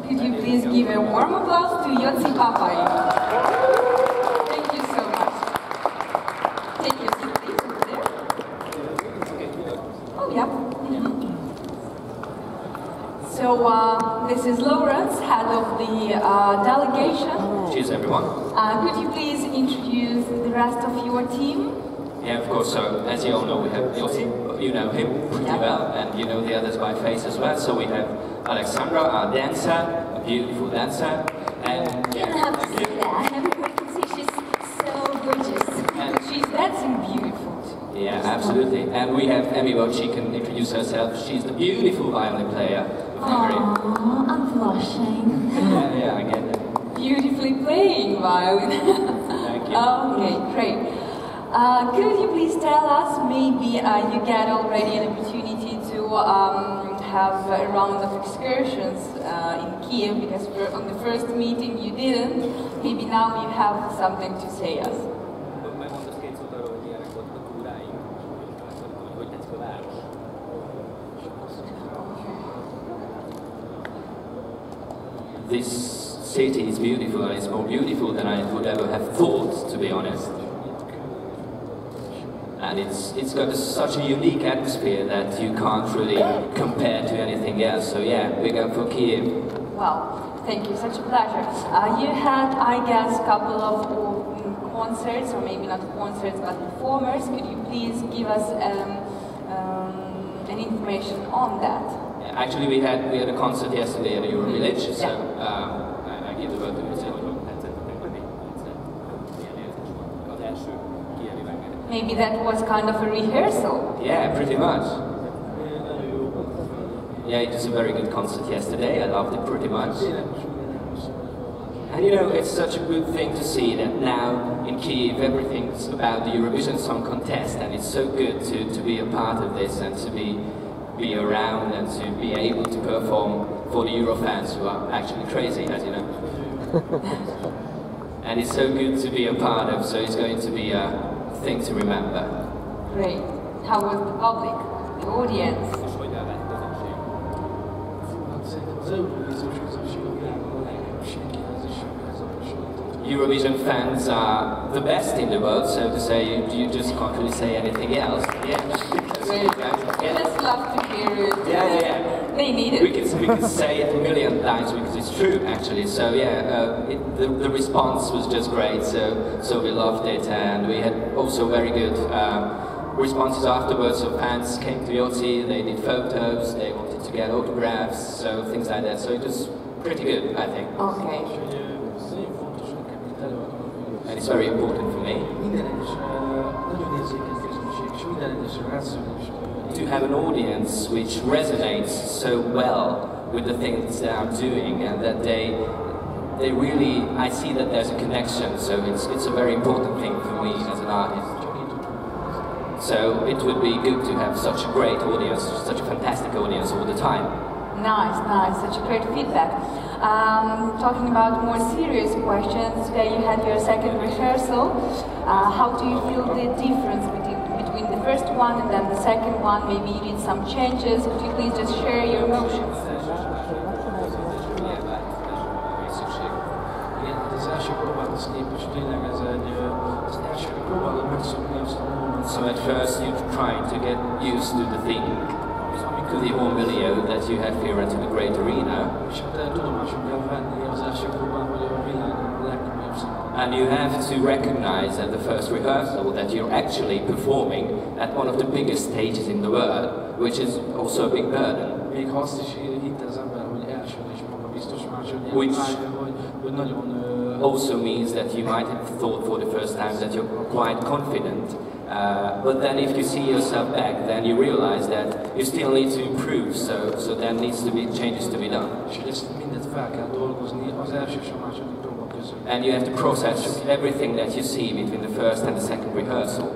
Could you please give a warm applause to Joci Pápai? Thank you so much. Take your seat, please, over there. Oh, yeah. So, this is Lawrence, head of the delegation. Cheers, everyone. Could you please introduce the rest of your team? Yeah, of course. So, as you all know, we have Joci. You know him pretty well, and you know the others by face as well. So we have Alexandra, our dancer, a beautiful dancer, and You don't have to say that. Everybody can see she's so gorgeous. And she's dancing beautiful too. yeah, absolutely. And we have Emibo. She can introduce herself. She's the beautiful violin player of Hungary. Aww, I'm blushing. Yeah, I get it. Beautifully playing violin. Thank you. Okay, great. Could you please tell us, maybe you get already an opportunity to have a round of excursions in Kyiv, because on the first meeting you didn't. Maybe now you have something to say us. This city is beautiful, and it's more beautiful than I would ever have thought, to be honest. And it's got such a unique atmosphere that you can't really compare to anything else. So yeah, big up for Kyiv. Well, thank you, such a pleasure. You had, I guess, a couple of concerts, or maybe not concerts, but performers. Could you please give us an information on that? Actually, we had a concert yesterday at Eurovillage, so I give the word to Mr. Maybe that was kind of a rehearsal. Yeah, pretty much. Yeah, it was a very good concert yesterday. I loved it pretty much. And you know, it's such a good thing to see that now in Kyiv everything's about the Eurovision Song Contest, and it's so good to be a part of this and to be around and to be able to perform for the Euro fans who are actually crazy, as you know. And it's so good to be a part of, so it's going to be a thing to remember. Great. How was the public, the audience? Eurovision fans are the best in the world, so to say, you just can't really say anything else. Yeah. We just love to hear it. Yeah. They need it. We can say it a million times because it's true, actually. So yeah, the response was just great. So we loved it, and we had also very good responses afterwards. So fans came to Joci, they did photos, they wanted to get autographs, so things like that. So it was pretty good, I think. Okay. And it's very important for me to have an audience which resonates so well with the things that I'm doing, and that they really, I see that there's a connection, so it's a very important thing for me as an artist. So it would be good to have such a great audience, such a fantastic audience all the time. Nice, such a great feedback. Talking about more serious questions, today you had your second rehearsal. How do you feel the difference between the first one and then the second one? Maybe you did some changes. Could you please just share your emotions? So at first you're trying to get used to the thing, to the whole milieu that you have here into the great arena. And you have to recognize at the first rehearsal that you're actually performing at one of the biggest stages in the world, which is also a big burden. Which also means that you might have thought for the first time that you're quite confident. But then if you see yourself back, then you realize that you still need to improve, so there needs to be changes to be done. And you have to process everything that you see between the first and the second rehearsal.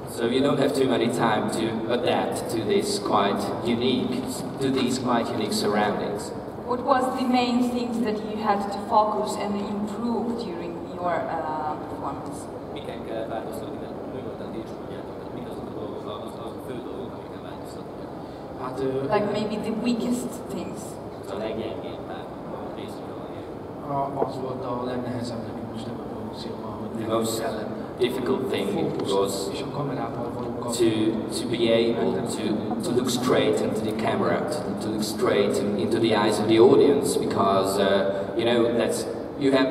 So you don't have too many time to adapt to these quite unique surroundings. What was the main things that you had to focus and improve during your performance? Like maybe the weakest things. Az volt a legnehezebb nekünk most ebben a produkcióban, hogy the most difficult thing was és a kamerával való to be able to look straight into the camera, to look straight into the eyes of the audience, because you know you have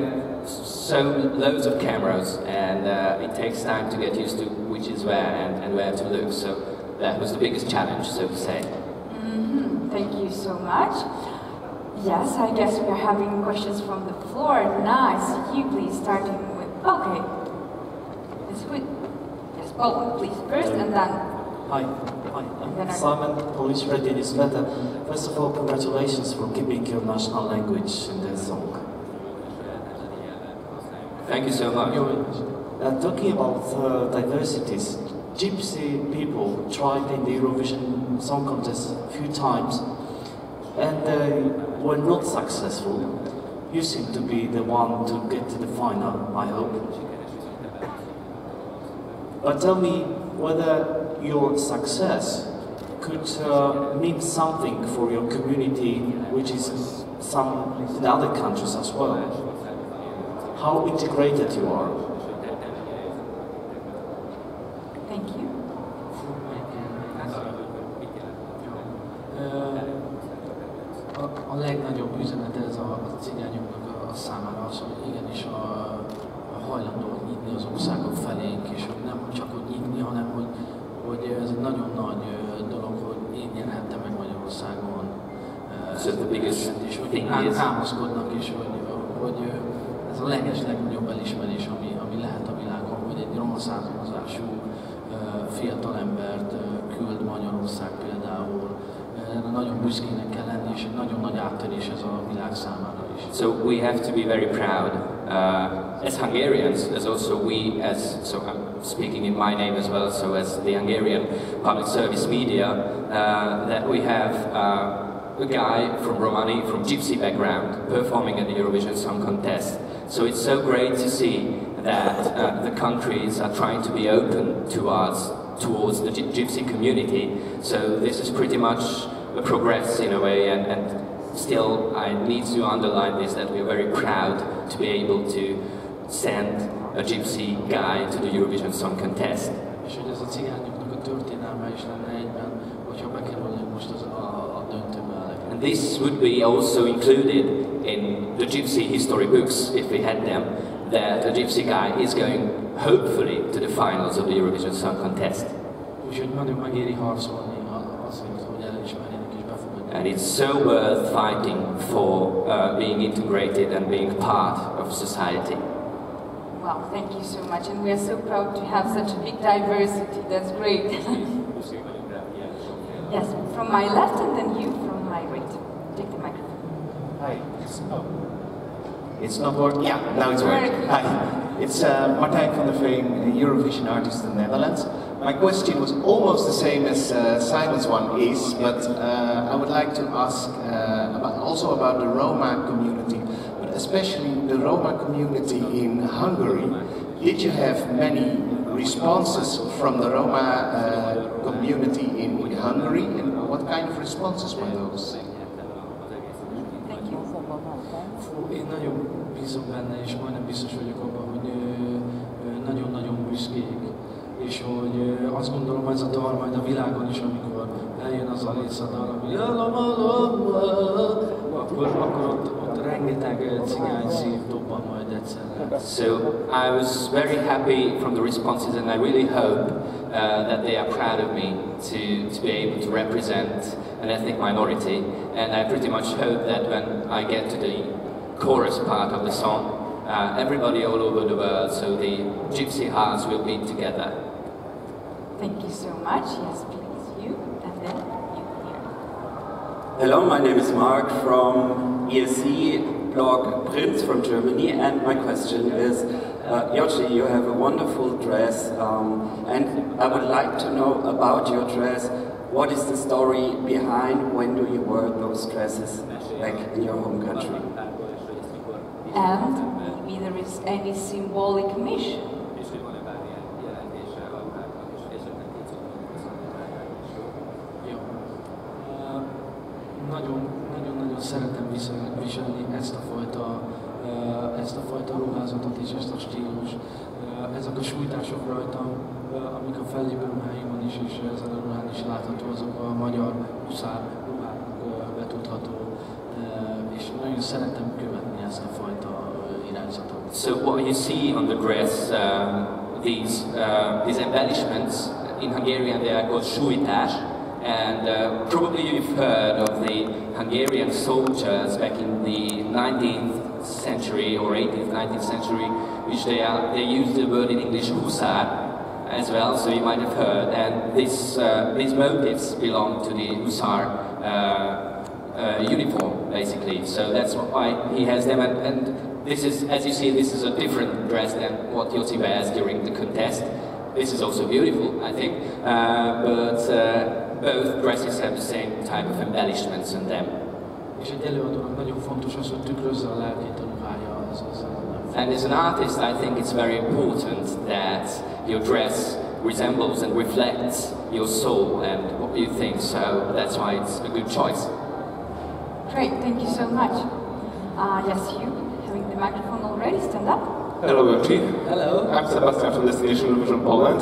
so loads of cameras, and it takes time to get used to which is where and where to look. So that was the biggest challenge, so to say. Thank you so much. Yes, I guess we are having questions from the floor. Nice. You please, starting with. Okay. Yes, Poland, please first, and then. Hi, I'm Simon, Polish radio newsletter. First of all, congratulations for keeping your national language in the song. Thank you so much. Talking about diversities, Gypsy people tried in the Eurovision Song Contest a few times, and they were not successful. You seem to be the one to get to the final, I hope. But tell me whether your success could mean something for your community, which is some in other countries as well. How integrated you are. Thank you. A legnagyobb üzenet ez a cigányoknak a számára az, hogy igenis a hajlandó nyitni az országok felénk, és hogy nem csak hogy nyitni, hanem hogy ez egy nagyon nagy dolog, hogy én jelenhettem meg Magyarországon. És hogy támaszkodnak, és hogy ez a legnagyobb elismerés, ami lehet a világon, hogy egy roma származású fiatalembert küld Magyarország például. Nagyon büszkének kell lenni, és egy nagyon nagy áttörés ez a világ számára is. So we have to be very proud as Hungarians, as also we so I'm speaking in my name as well, so as the Hungarian public service media, that we have a guy from Romania, from Gypsy background, performing at the Eurovision Song Contest. So it's so great to see that the countries are trying to be open towards the Gypsy community. So this is pretty much a progress in a way, and still I need to underline this, that we are very proud to be able to send a Gypsy guy to the Eurovision Song Contest. És hogy ez a cigányoknak a történelme is lenne egyben, hogyha bekerülnek most a döntőbe. And this would be also included in the Gypsy history books, if we had them, that a Gypsy guy is going, hopefully, to the finals of the Eurovision Song Contest. Úgyhogy nagyon megéri harcolni azért, hogy elismerjenek és befogadják. And it's so worth fighting for being integrated and being part of society. Wow, thank you so much, and we are so proud to have such a big diversity. That's great. Yes, from my left, and then you from my right. Take the microphone. Hi. It's not working. Yeah, now it's working. Hi. It's Martijn van der Veen, a Eurovision artist in the Netherlands. My question was almost the same as Simon's one is, but I would like to ask also about the Roma community, but especially the Roma community in Hungary. Did you have many responses from the Roma community in Hungary, and what kind of responses were those? Thank you. Én nagyon bízom benne, és majdnem biztos vagyok abban, hogy nagyon-nagyon büszkék, és hogy azt gondolom, ez a dal majd a világon is, amikor eljön az a rész a dal, hogy akkor ott rengeteg cigány szív dobban majd egyszerre. So I was very happy from the responses, and I really hope that they are proud of me to be able to represent an ethnic minority, and I pretty much hope that when I get to the chorus part of the song, everybody all over the world, so the Gypsy hearts will beat together. Thank you so much. Yes, please, you, and then you here. Hello, my name is Mark from ESC blog Prince from Germany, and my question is, Joci, you have a wonderful dress, and I would like to know about your dress. What is the story behind? When do you wear those dresses back in your home country? And maybe there is any symbolic mission. Nagyon szeretem viselni ezt a fajta ezt a fajta ruházatot és ezt a stílus. Ezek a sújtások rajtam, amik a fellépőruháimon is és ezen a ruhán is látható, azok a magyar huszár ruhának betudható, és nagyon szeretem követni ezt a fajta irányzatot. So what you see on the dress, these embellishments, in Hungarian they are called sújtás, and probably you've heard of the Hungarian soldiers back in the 19th century or 18th, 19th century, which they use the word in English huszár as well, so you might have heard, and these motifs belong to the huszár uniform basically, so that's why he has them, and this is, as you see, this is a different dress than what Joci wears during the contest. This is also beautiful, I think, but both dresses have the same type of embellishments in them. És egy előadónak nagyon fontos az, hogy tükrözze a lelkét a ruhája. And as an artist, I think it's very important that your dress resembles and reflects your soul and what you think, so that's why it's a good choice. Great, thank you so much. Yes, you, having the microphone already, stand up. Hello, Joci. Hello. I'm Sebastian from Destination Eurovision Poland.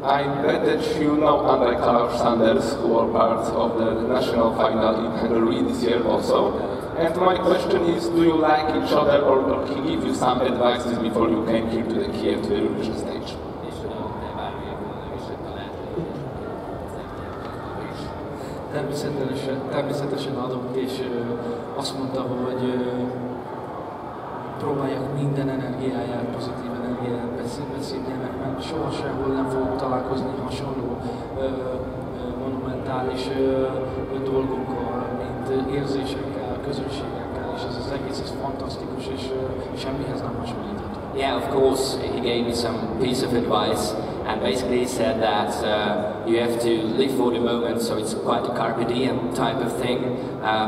I read that you know Andrei Sanders, who are part of the national final in Hungary this year also. And my question is, do you like each other, or he give you some advices before you came here to the Kyiv, to the Eurovision stage? Természetesen adott, és azt mondta, hogy próbálják minden energiáját, pozitív energiáját beszéljenek, mert soha sehol nem fogok találkozni hasonló monumentális dolgokkal, mint érzésekkel, közönségekkel, és ez az egész ez fantasztikus, és semmihez nem hasonlítható. Yeah, of course, he gave me some piece of advice, and basically he said that you have to live for the moment, so it's quite a carpe diem type of thing,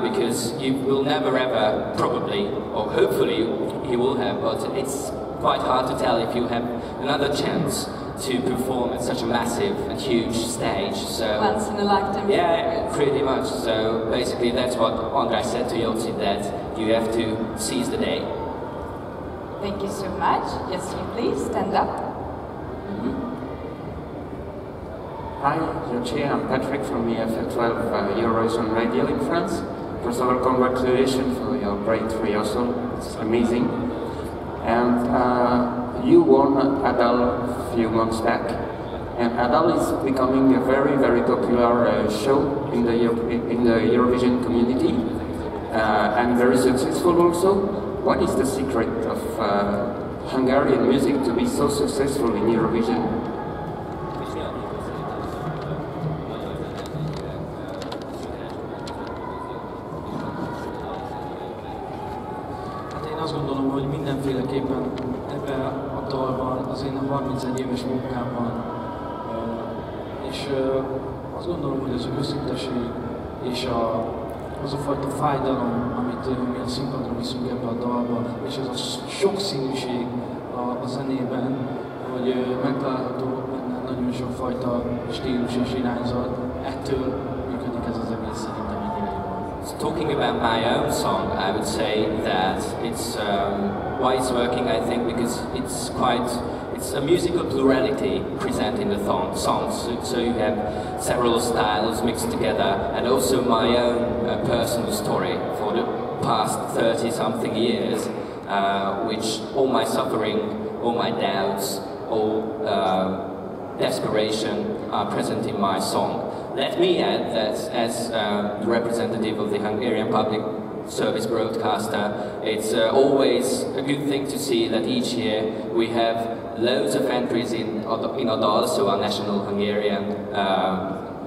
because you will never ever, probably, or hopefully he will have, but it's quite hard to tell if you have another chance to perform at such a massive and huge stage. So Once in a lifetime. yeah, pretty much. So basically that's what Andrei said to Joci, that you have to seize the day. Thank you so much. Yes, you please, stand up. Hi, Joci, I'm Patrick from EFL12 Eurovision Radio in France. First of all, congratulations for your great rehearsal, it's amazing. And you won A Dal a few months back, and A Dal is becoming a very, very popular show in the Eurovision community, and very successful also. What is the secret of Hungarian music to be so successful in Eurovision? Hát én azt gondolom, hogy mindenféleképpen ebben a dalban, az én 31 éves munkámban, és azt gondolom, hogy az őszinteség és az a fajta fájdalom, amit mi a színpadra viszünk ebbe a dalba, és ez a sokszínűség a zenében, hogy megtalálható benne nagyon sok fajta stílus és irányzat, ettől működik ez az egész szerintem ennyire jól. So talking about my own song, I would say that it's why it's working, I think, because it's a musical plurality present in the songs. So you have several styles mixed together, and also my own personal story for the past 30-something years, which all my suffering, all my doubts, all desperation are present in my song. Let me add that as the representative of the Hungarian public service broadcaster, it's always a good thing to see that each year we have loads of entries in A Dal, so our national Hungarian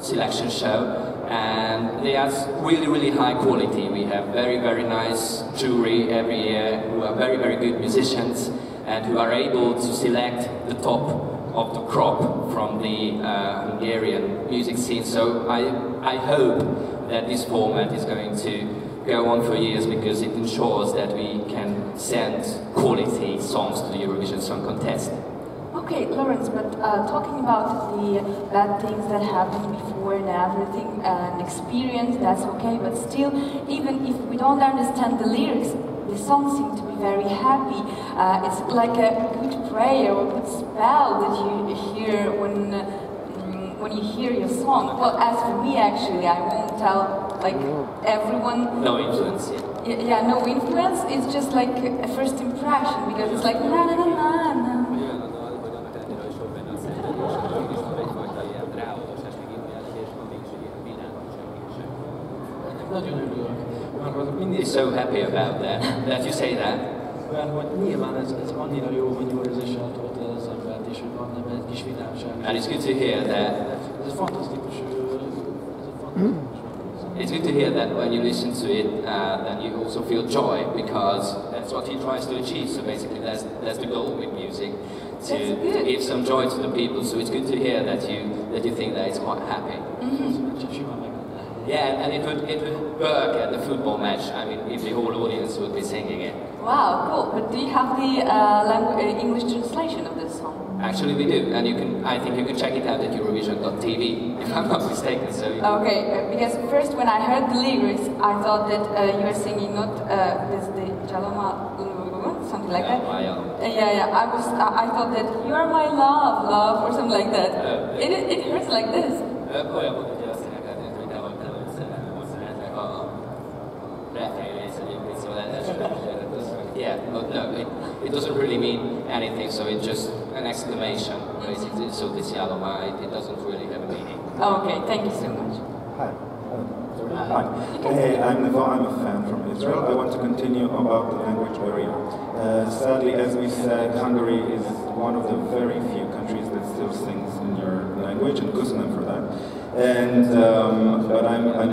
selection show, and they are really, really high quality. We have very, very nice jury every year who are very, very good musicians and who are able to select the top of the crop from the Hungarian music scene. So I hope that this format is going to go on for years, because it ensures that we can send quality songs to the Eurovision Song Contest. Okay, Lawrence, but talking about the bad things that happened before and everything, an experience, that's okay, but still, even if we don't understand the lyrics, the songs seem to be very happy. It's like a good prayer or good spell that you hear when you hear your song. Well, as for me, actually, I won't tell like everyone. No influence. Yeah, no influence. It's just like a first impression because it's like na na na na na. He's so happy about that you say that. Mert hogy nyilván ez annyira jó, hogy jó érzéssel tölt el az embert, és hogy van ebben egy kis vidámság. And it's good to hear that. Ez fantasztikus. It's good to hear that when you listen to it, that you also feel joy, because that's what he tries to achieve. So basically, that's the goal with music, to give some joy to the people. So it's good to hear that you think that it's quite happy. Yeah, and it would work at the football match. I mean, if the whole audience would be singing it. Wow, cool. But do you have the English translation of this song? Actually, we do, and I think you can check it out at Eurovision.tv, if I'm not mistaken. So okay, because first when I heard the lyrics, I thought that you were singing not this the Jaloma, something like that. Yeah. I thought that you are my love, or something like that. It hurts like this. Yeah, but no, it doesn't really mean anything, so it's just an exclamation, basically. So this Yaloma, it doesn't really have a meaning. Okay, thank you so much. Hi. Hi. Hey, I'm a fan from Israel. I want to continue about the language barrier. Sadly, as we said, Hungary is one of the very few countries that still sings in your language, and Kuzma for that. And but I'm